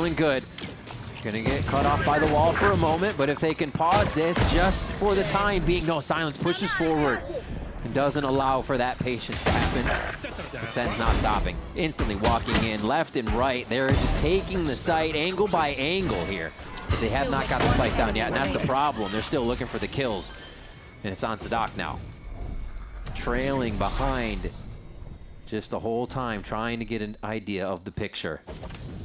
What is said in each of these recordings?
feeling good. Gonna get cut off by the wall for a moment, but if they can pause this just for the time being, no, Silence pushes forward and doesn't allow for that patience to happen. But Sen's not stopping. Instantly walking in left and right. They're just taking the site angle by angle here. But they have not got the spike down yet, and that's the problem. They're still looking for the kills. And it's on Sadak now. Trailing behind just the whole time, trying to get an idea of the picture.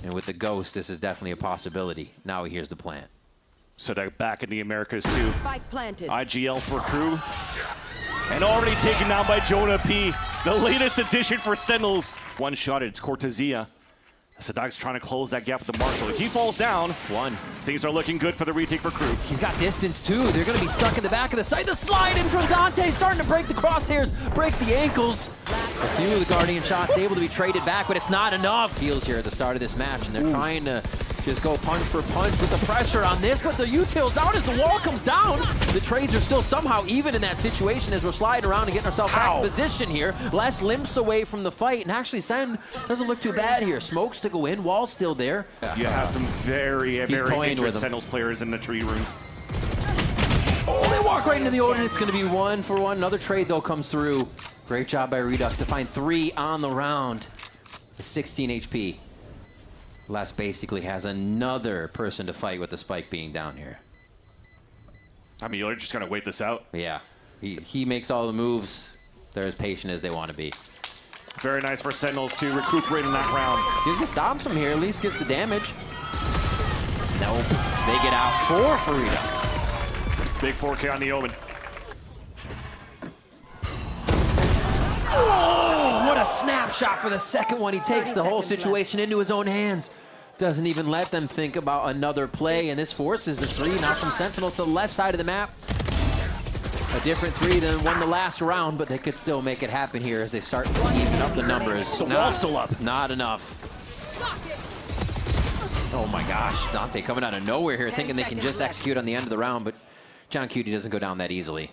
And with the Ghost, this is definitely a possibility. Now he hears the plan. So they're back in the Americas too. Spike planted. IGL for crew. And already taken down by Jonah P. The latest addition for Sentinels. One shot, it's Cortezia. Sadak's trying to close that gap with the Marshall. If he falls down, things are looking good for the retake for crew. He's got distance too. They're going to be stuck in the back of the site. The slide in from Dante, starting to break the crosshairs, break the ankles. A few of the Guardian shots able to be traded back, but it's not enough. Heals here at the start of this match, and they're trying to just go punch for punch with the pressure on this, but the util's out as the wall comes down. The trades are still somehow even in that situation as we're sliding around and getting ourselves back in position here. Less limps away from the fight, and actually Sen doesn't look too bad here. Smokes to go in, wall's still there. You have some very injured Sentinels players in the tree room. Oh, they walk right into the Odin. It's going to be 1-for-1. Another trade, though, comes through. Great job by Redux to find 3 on the round. 16 HP. Les basically has another person to fight with the spike being down here. I mean, you're just going to wait this out. Yeah. He makes all the moves. They're as patient as they want to be. Very nice for Sentinels to recuperate in that round. Gives the stops from here, at least gets the damage. Nope. They get out 4 for Redux. Big 4K on the Omen. Oh, what a snapshot for the second one. He takes the whole situation into his own hands. Doesn't even let them think about another play, and this forces the 3 now from Sentinel to the left side of the map. A different 3 than won the last round, but they could still make it happen here as they start to even up the numbers. The wall's still up. Not enough. Oh my gosh, Dante coming out of nowhere here, thinking they can just execute on the end of the round, but John Cutie doesn't go down that easily.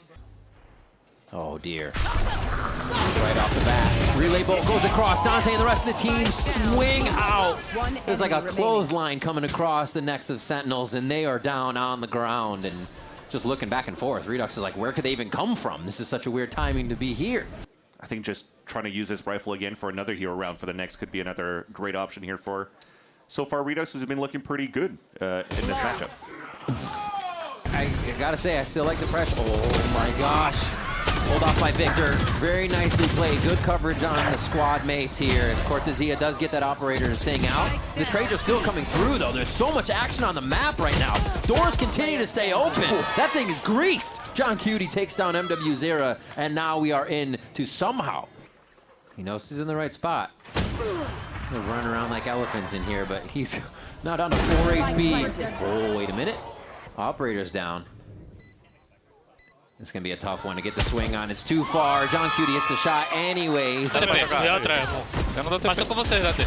Oh dear. Right off the bat. Relay bolt goes across. Dante and the rest of the team swing out. There's like a clothesline coming across the necks of Sentinels, and they are down on the ground and just looking back and forth. Redux is like, where could they even come from? This is such a weird timing to be here. I think just trying to use this rifle again for another hero round for the next could be another great option here for, so far, Redux has been looking pretty good in this matchup. I gotta say, I still like the pressure. Oh my gosh. Hold off by Victor. Very nicely played. Good coverage on the squad mates here as Cortezia does get that operator to sing out. The trades are still coming through, though. There's so much action on the map right now. Doors continue to stay open. That thing is greased. John Cutie takes down MW Zera, and now we are in to somehow. He knows he's in the right spot. They're running around like elephants in here, but he's not on a 4 HP. Oh, wait a minute. Operator's down. It's going to be a tough one to get the swing on. It's too far. John Cutie hits the shot anyways. Passo com você, Dante.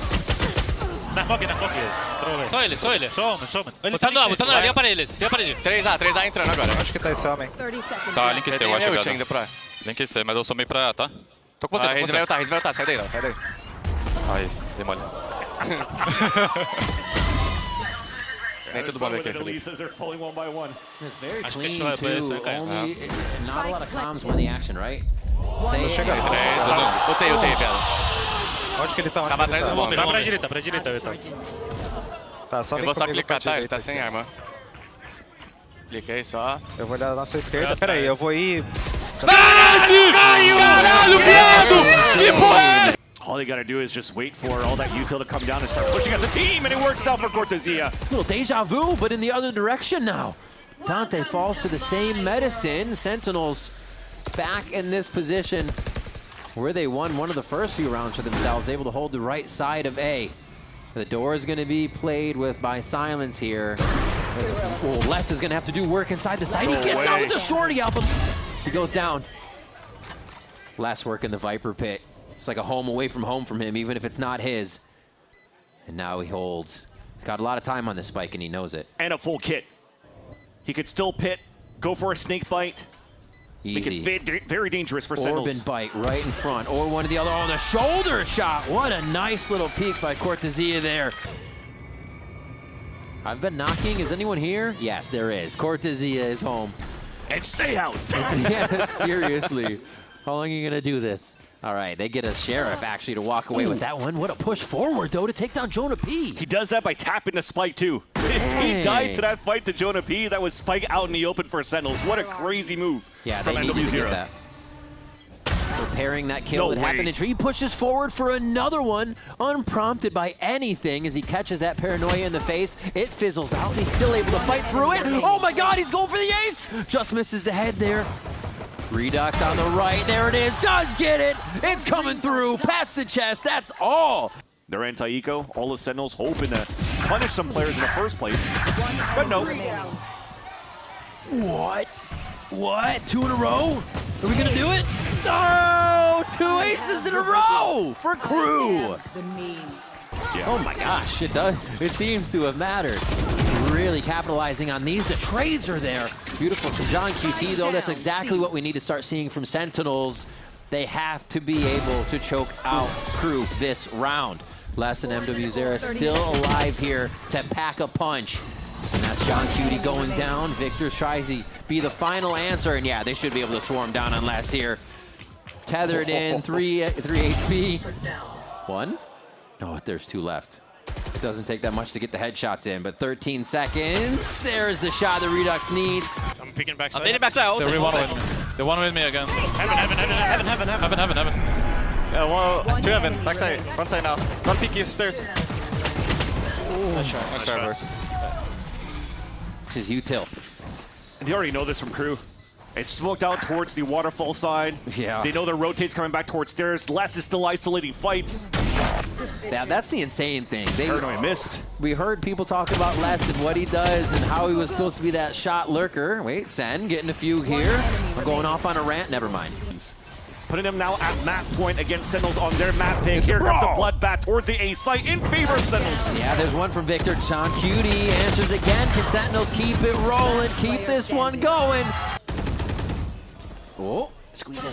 Na smoke jest. Só ele, só ele. Só homem. Botando lá, liga para eles. Liga para ele. 3A entrando agora. Acho que tá esse homem. Tá, link C, eu acho que ainda pra... Link C, mas eu somei pra A, tá? Tô com você, Reis vai ultar, sai daí. Aí, dei mole. Nem tudo bom aqui, Felipe. It's very clean, too. Only, not a lot of comms win the action, right? Say Botei, velho. Onde que ele tá? Tava atrás do homem. Vai pra direita, Vitor. Tá, só eu vou só clicar, tá? Ele tá sem arma. Cliquei só. Eu vou olhar na nossa esquerda. Pera aí, eu vou ir... Caralho, viado! Que porra é essa? All they gotta do is just wait for all that util to come down and start pushing as a team, and it works out for Cortezia. Little deja vu, but in the other direction now. Dante falls to the same medicine. Sentinels back in this position where they won one of the first few rounds for themselves, able to hold the right side of A. The door is going to be played with by Silence here. Oh, Les is going to have to do work inside the site. He gets out with the shorty up him. He goes down. Last work in the Viper pit. It's like a home away from home from him, even if it's not his. And now he holds. He's got a lot of time on this spike, and he knows it. And a full kit. He could still pit, go for a snake bite. Easy. Make it very dangerous for Sentinels. Orban bite right in front, or one of the other. Oh, the shoulder shot. What a nice little peek by Cortezia there. I've been knocking. Is anyone here? Yes, there is. Cortezia is home. And stay out. Yeah, seriously. How long are you going to do this? All right, they get a Sheriff, actually, to walk away with that one. What a push forward, though, to take down Jonah P. He does that by tapping the spike, too. If he died to that fight to Jonah P, that was spike out in the open for Sentinels. What a crazy move from they needed to get NW0. that. Repairing that kill that happened in tree. He pushes forward for another one, unprompted by anything as he catches that paranoia in the face. It fizzles out, and he's still able to fight through it. Oh my god, he's going for the ace! Just misses the head there. Redux on the right, there it is, does get it! It's coming through, past the chest, that's all! They're anti-eco, all the Sentinels hoping to punish some players in the first place, but no. What? What? 2 in a row? Are we gonna do it? Oh, 2 aces in a row for Crew! Yeah. Oh my gosh, it does. It seems to have mattered. Really capitalizing on these. The trades are there. Beautiful from John QT, though. That's exactly what we need to start seeing from Sentinels. They have to be able to choke out Crew this round. Les and MWZera still alive here to pack a punch. And that's John QT going down. Victor tries to be the final answer. And yeah, they should be able to swarm down on Les here. Tethered in, 3 HP. 1? Oh, there's 2 left. It doesn't take that much to get the headshots in, but 13 seconds. There's the shot the Redux needs. I'm picking backside. I'm needing backside. They're one with me. They're one with me again. Heaven. Yeah, well, 2 heaven. Backside. Front side now. Don't peek you stairs. Nice try, boys. This is util. And you already know this from Crew. It's smoked out towards the waterfall side. Yeah. They know their rotate's coming back towards stairs. Les is still isolating fights. Yeah, that's the insane thing. Paranoia missed. We heard people talk about Les and what he does and how he was supposed to be that shot lurker. Wait, Sen getting a few here. I'm going off on a rant, never mind. Putting them now at map point against Sentinels on their map pick. Here comes a bloodbath towards the A site in favor of Sentinels. Yeah, there's one from Victor. John QT answers again. Can Sentinels keep it rolling? Keep this one going. Oh, squeeze in.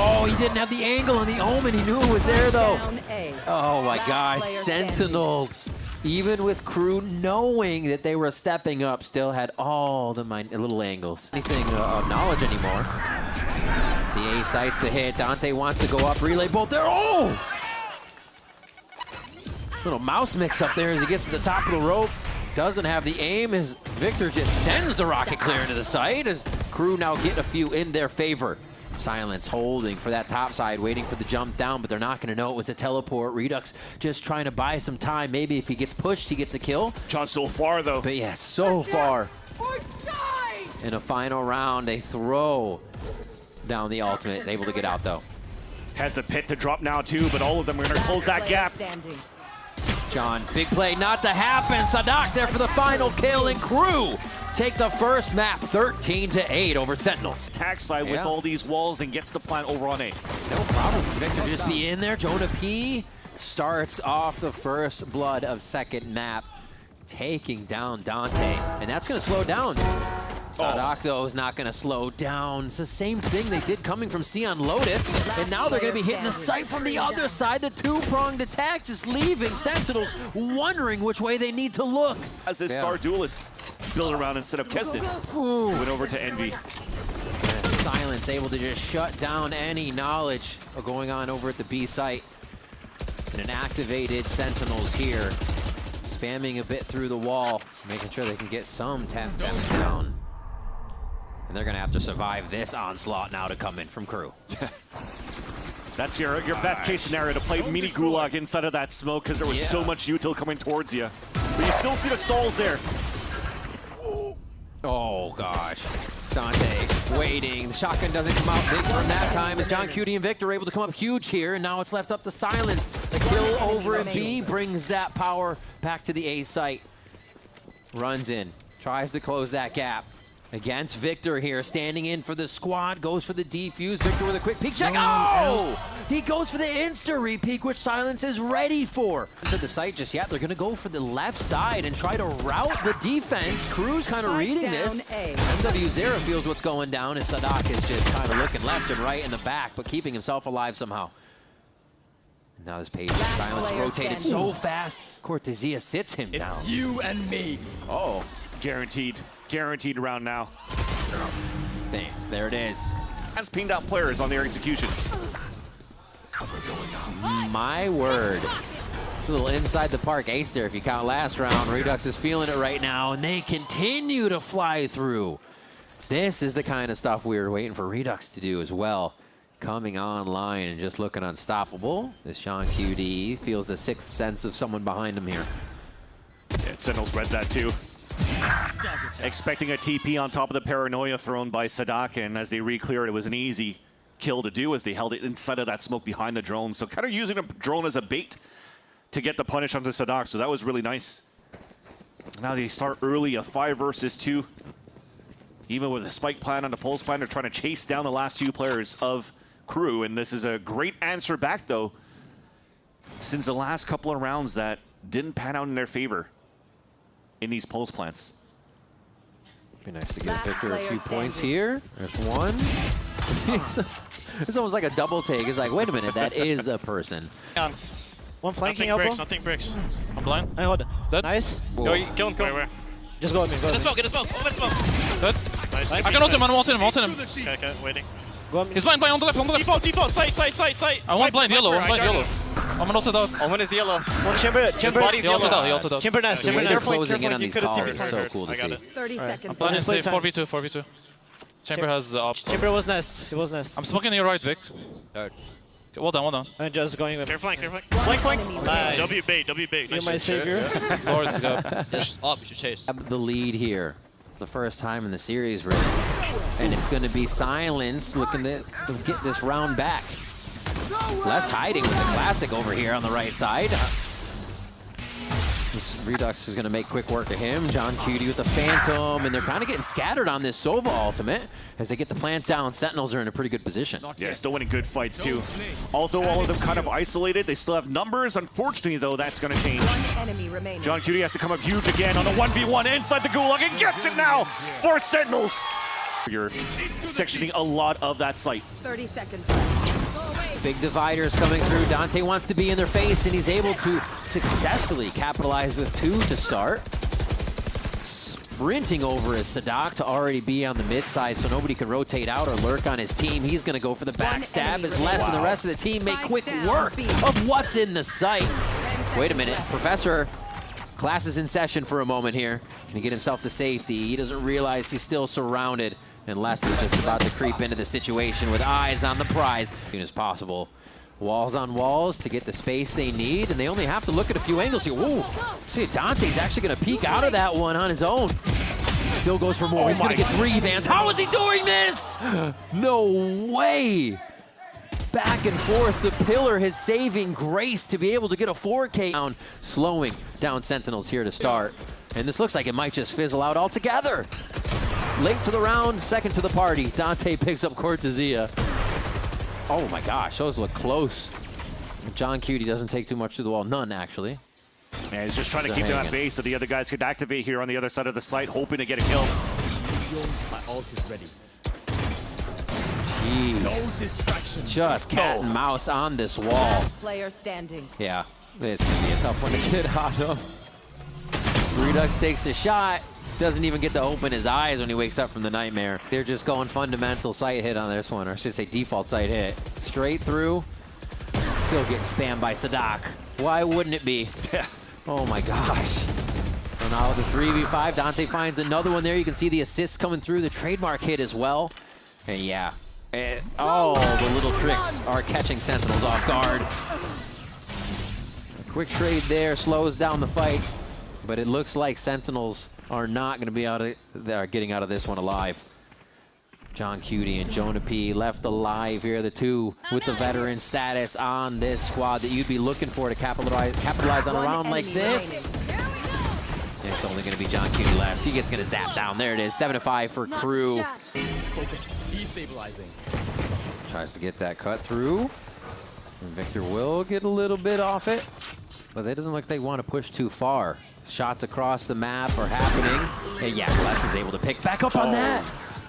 Oh, he didn't have the angle on the Omen. He knew it was there, though. Oh, my gosh. Sentinels, even with Crew knowing that they were stepping up, still had all the little angles. Anything of knowledge anymore. The A sights the hit. Dante wants to go up. Relay bolt there. Oh! Little mouse mix up there as he gets to the top of the rope. Doesn't have the aim as Victor just sends the rocket clear into the site as Crew now get a few in their favor. Silence holding for that top side, waiting for the jump down, but they're not going to know it was a teleport. Redux just trying to buy some time. Maybe if he gets pushed, he gets a kill. John so far, though. But yeah, so far. In a final round, they throw down the ultimate. Able to get out, though. Has the pit to drop now, too, but all of them are going to close that gap. John, big play not to happen. Sadak there for the final kill, and Crew take the first map 13-8 over Sentinels. Attack side with all these walls and gets the plant over on A. No problem for Victor to just be in there. Jonah P starts off the first blood of second map, taking down Dante, and that's going to slow down. Sadak, though, is not going to slow down. It's the same thing they did coming from Sion Lotus, and now they're going to be hitting the site from the other side. The two-pronged attack just leaving Sentinels wondering which way they need to look. As his star duelist build around instead of Keston. Went over to Envy. And Silence able to just shut down any knowledge of going on over at the B site. And an activated Sentinels here, spamming a bit through the wall, making sure they can get some tap damage down. And they're going to have to survive this onslaught now to come in from Crew. That's your best case scenario, to play mini Gulag inside of that smoke because there was so much util coming towards you. But you still see the stalls there. Oh, gosh. Dante waiting. The shotgun doesn't come out big from that time as John QT and Victor are able to come up huge here, and now it's left up to Silence. The kill over at B brings that power back to the A site. Runs in, tries to close that gap. Against Victor here, standing in for the squad, goes for the defuse. Victor with a quick peek check. Oh! He goes for the insta re-peek, which Silence is ready for. To the site just yet, they're gonna go for the left side and try to route the defense. Crew's kind of reading this. MWZera feels what's going down, and Sadak is just kind of looking left and right in the back, but keeping himself alive somehow. Now this page silence rotated so fast, Cortezia sits him down. It's you and me. Oh, Guaranteed round now. there it is. Has pinged out players on their executions. My word. It's a little inside the park ace there if you count last round. Redux is feeling it right now, and they continue to fly through. This is the kind of stuff we were waiting for Redux to do as well. Coming online and just looking unstoppable. This John QD feels the sixth sense of someone behind him here. Yeah, Sentinels read that too. Expecting a TP on top of the paranoia thrown by Sadak, and as they re-cleared, it was an easy kill to do as they held it inside of that smoke behind the drone. So kind of using the drone as a bait to get the punish onto Sadak, so that was really nice. Now they start early, a 5 versus 2. Even with a spike plan on the pulse plan, they're trying to chase down the last 2 players of Crew, and this is a great answer back though, since the last couple of rounds that didn't pan out in their favor in these pulse plants. Be nice to get Victor a few points here. There's one. It's almost like a double take. It's like, wait a minute, that is a person. One flanking elbow. Nothing bricks. I'm blind. Hey, hold it. Dead. Nice. Go, kill him, Where? Just go with me. Go Get a with me. smoke, get a smoke. Open smoke. Dead. Nice. I can ult him, ult him. Okay, waiting. Go with me. He's blind, on the left, Default, sight. I want blind yellow, I'm an ulted out. Omen is yellow. One chamber. His body's He ulted out, yellow. Chamber nest. The way Chamber they're nest. closing in on you these could've calls taken is so her. cool to I got see. it. 30 seconds. Blind Let's play say time. 4v2. Chamber has up. Chamber was nest. He was nest. I'm smoking your right, Vic. Okay, well done. And just going with Flank. Flank. Nice. W bait. You're my savior. Floor is up. You should chase. The lead here, the first time in the series, really. And it's going to be Silence looking to get this round back. Less hiding with the classic over here on the right side. This Redux is going to make quick work of him. John Cutie with the Phantom, and they're kind of getting scattered on this Sova ultimate. As they get the plant down, Sentinels are in a pretty good position. Yeah, still winning good fights too. Although all of them kind of isolated, they still have numbers. Unfortunately though, that's going to change. One enemy remaining. John Cutie has to come up huge again on a 1v1 inside the Gulag and gets it now for Sentinels. You're sectioning a lot of that site. 30 seconds left. Big dividers coming through. Dante wants to be in their face, and he's able to successfully capitalize with 2 to start. Sprinting over is Sadak to already be on the mid side, so nobody can rotate out or lurk on his team. He's going to go for the backstab as Les and the rest of the team make quick work of what's in the site. Wait a minute. Professor, class is in session for a moment here. Can he get himself to safety? He doesn't realize he's still surrounded. And Les is just about to creep into the situation with eyes on the prize as soon as possible. Walls on walls to get the space they need, and they only have to look at a few angles here. Whoa! See, Dante's actually going to peek out of that one on his own. Still goes for more. He's going to get 3 Vans. How is he doing this? No way! Back and forth, the pillar has saving grace to be able to get a 4K down, slowing down Sentinels here to start. And this looks like it might just fizzle out altogether. Late to the round, second to the party. Dante picks up Cortezia. Oh my gosh, those look close. John Cutie doesn't take too much to the wall. None, actually. And he's just trying to keep them at base so the other guys could activate here on the other side of the site, hoping to get a kill. My ult is ready. Jeez. No distraction. Just cat and mouse on this wall. Player standing. Yeah, it's going to be a tough one to get out of. Redux takes a shot. Doesn't even get to open his eyes when he wakes up from the nightmare. They're just going fundamental sight hit on this one, or I should say default sight hit. Straight through. Still getting spammed by Sadak. Why wouldn't it be? Yeah. Oh my gosh. So now the 3v5, Dante finds another one there. You can see the assists coming through, the trademark hit as well. And yeah. Oh, the little tricks are catching Sentinels off guard. A quick trade there slows down the fight, but it looks like Sentinels are not going to be getting out of this one alive. John Cutie and Jonah P left alive here, the two with the veteran status on this squad that you'd be looking for to capitalize on a round like this. And it's only going to be John Cutie left. He gets going to zap down. There it is, 7-5 for Crew. Destabilizing. Tries to get that cut through. And Victor will get a little bit off it, but it doesn't look like they want to push too far. Shots across the map are happening. And yeah, Les is able to pick back up on that.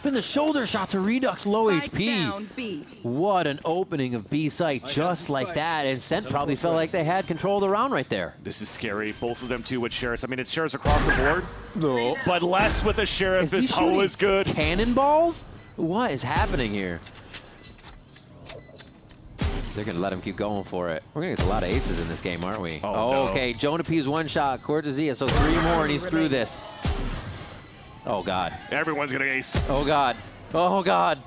Been the shoulder shot to Redux, low Spike HP. down, B. What an opening of B site, just like that. And Sent probably felt like they had control of the round right there. This is scary. Both of them too with Sheriffs. I mean, it's Sheriffs across the board. No. But less with the Sheriff is shooting always good. Cannonballs? What is happening here? They're going to let him keep going for it. We're going to get a lot of aces in this game, aren't we? Oh, no. Okay. Jonah P's one shot. Cortezia, so 3 more, and he's through this. Oh, God. Everyone's going to ace. Oh, God. Oh, God.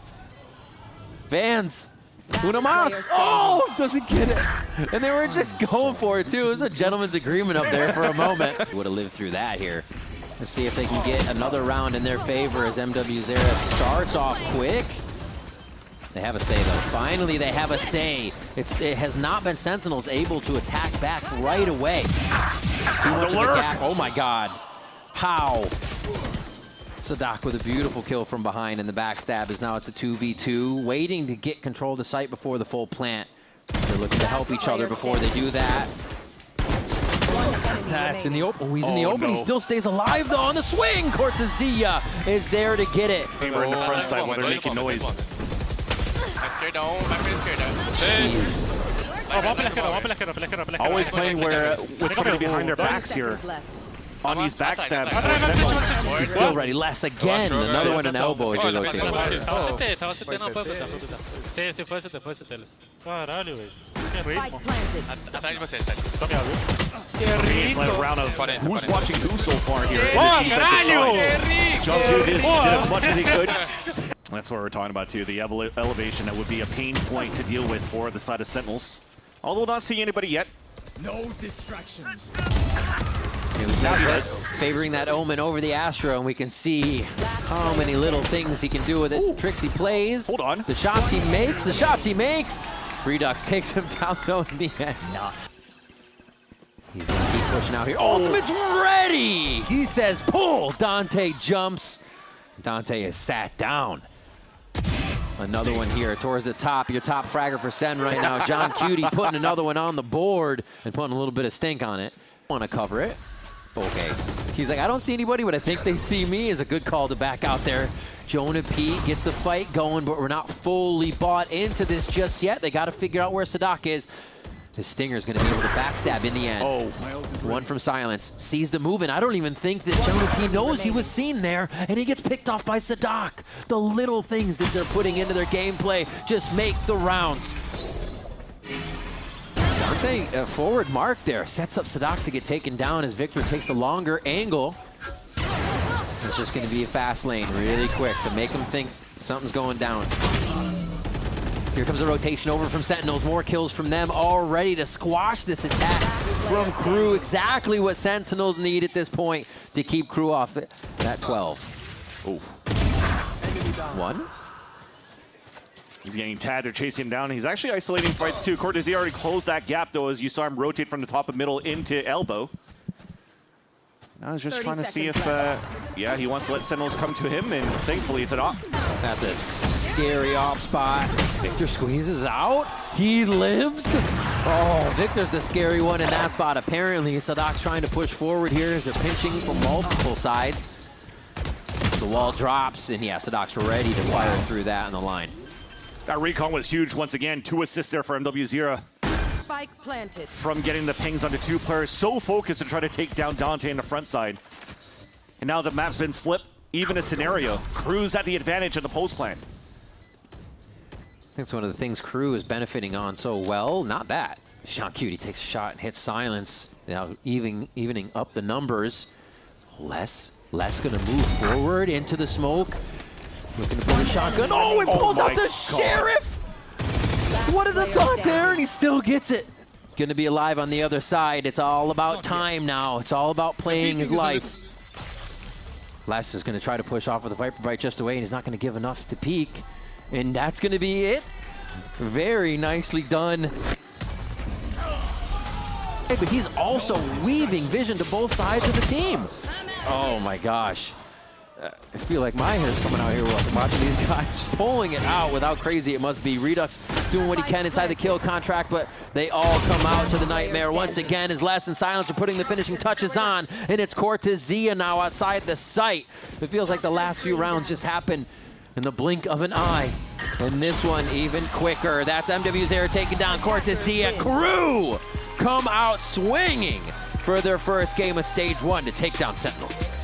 Vans. Una player mas. Oh, doesn't get it. And they were just going for it, too. It was a gentleman's agreement up there for a moment. Would have lived through that here. Let's see if they can get another round in their favor as MW Zera starts off quick. They have a say, though. Finally, they have a say. It has not been Sentinels able to attack back right away. It's too much of a gap. Oh, my God. How? Sadak with a beautiful kill from behind, and the backstab is now at the 2v2, waiting to get control of the site before the full plant. They're looking to help each other before they do that. That's in the open. Oh, he's in the open. No. He still stays alive, though, on the swing. Cortezia is there to get it. They were in the front side while they're making noise. Jeez. Always playing with somebody behind their backs here. On these backstabs. He's still ready. Less again. Another one in elbow as they rotate. Tava CT, não, foi CT. Se foi CT. Caralho, velho. Spike planted. Atrás de você, Seth. It's like a round of who's watching who so far here. Caralho! Jump dude did as much as he could. That's what we're talking about too. The elevation that would be a pain point to deal with for the side of Sentinels. Although not seeing anybody yet. No distractions. It was Zapdos favoring that Omen over the Astro, and we can see how many little things he can do with it. Ooh. Tricks he plays. Hold on. The shots he makes. Redux takes him down though in the end. He's gonna keep pushing out here. Ultimate's ready! He says pull! Dante jumps. Dante is sat down. Another one here towards the top. Your top fragger for Sen right now. John Cutie putting another one on the board and putting a little bit of stink on it. Want to cover it. Okay. He's like, I don't see anybody, but I think they see me. Is a good call to back out there. Jonah P gets the fight going, but we're not fully bought into this just yet. They got to figure out where Sadak is. The Stinger's going to be able to backstab in the end. Oh. One from Silence. Sees the move, and I don't even think that Jonah P knows he was seen there, and he gets picked off by Sadak. The little things that they're putting into their gameplay just make the rounds. Dante, forward mark there, sets up Sadak to get taken down as Victor takes the longer angle. It's just going to be a fast lane really quick to make him think something's going down. Here comes a rotation over from Sentinels. More kills from them, all ready to squash this attack from Crew. Exactly what Sentinels need at this point to keep Crew off at 12. Ooh. One. He's getting tagged. They're chasing him down. He's actually isolating fights too. Cortezia already closed that gap though, as you saw him rotate from the top of middle into elbow. Now he's just trying to see if, yeah, he wants to let Sentinels come to him, and thankfully it's an op. That's a scary op spot. Victor squeezes out. He lives. Oh, Victor's the scary one in that spot. Apparently, Sadak's trying to push forward here as they're pinching from multiple sides. The wall drops, and yeah, Sadak's ready to fire through that on the line. That recon was huge once again. 2 assists there for MW Zera. Spike planted. From getting the pings onto 2 players, so focused to try to take down Dante in the front side. And now the map's been flipped, even a scenario. Crew's at the advantage in the post plan. I think it's one of the things Crew is benefiting on so well. Not that. Sean Cutie takes a shot and hits Silence. Now evening up the numbers. Les gonna move forward into the smoke. Looking to pull a shotgun. Oh, it pulls out the Sheriff! What is the thought there? And he still gets it. Gonna be alive on the other side. It's all about time now. It's all about playing his life. Les is gonna try to push off with the Viper Bite just away, and he's not gonna give enough to peek. And that's gonna be it. Very nicely done. But he's also weaving vision to both sides of the team. Oh my gosh. I feel like my hair's coming out here watching these guys just pulling it out with how crazy it must be. Redux doing what he can inside the kill contract, but they all come out to the nightmare once again as Les and Silence are putting the finishing touches on, and it's Cortezia now outside the site. It feels like the last few rounds just happened in the blink of an eye. And this one even quicker. That's MW's taking down Cortesia. Crew come out swinging for their first game of stage 1 to take down Sentinels.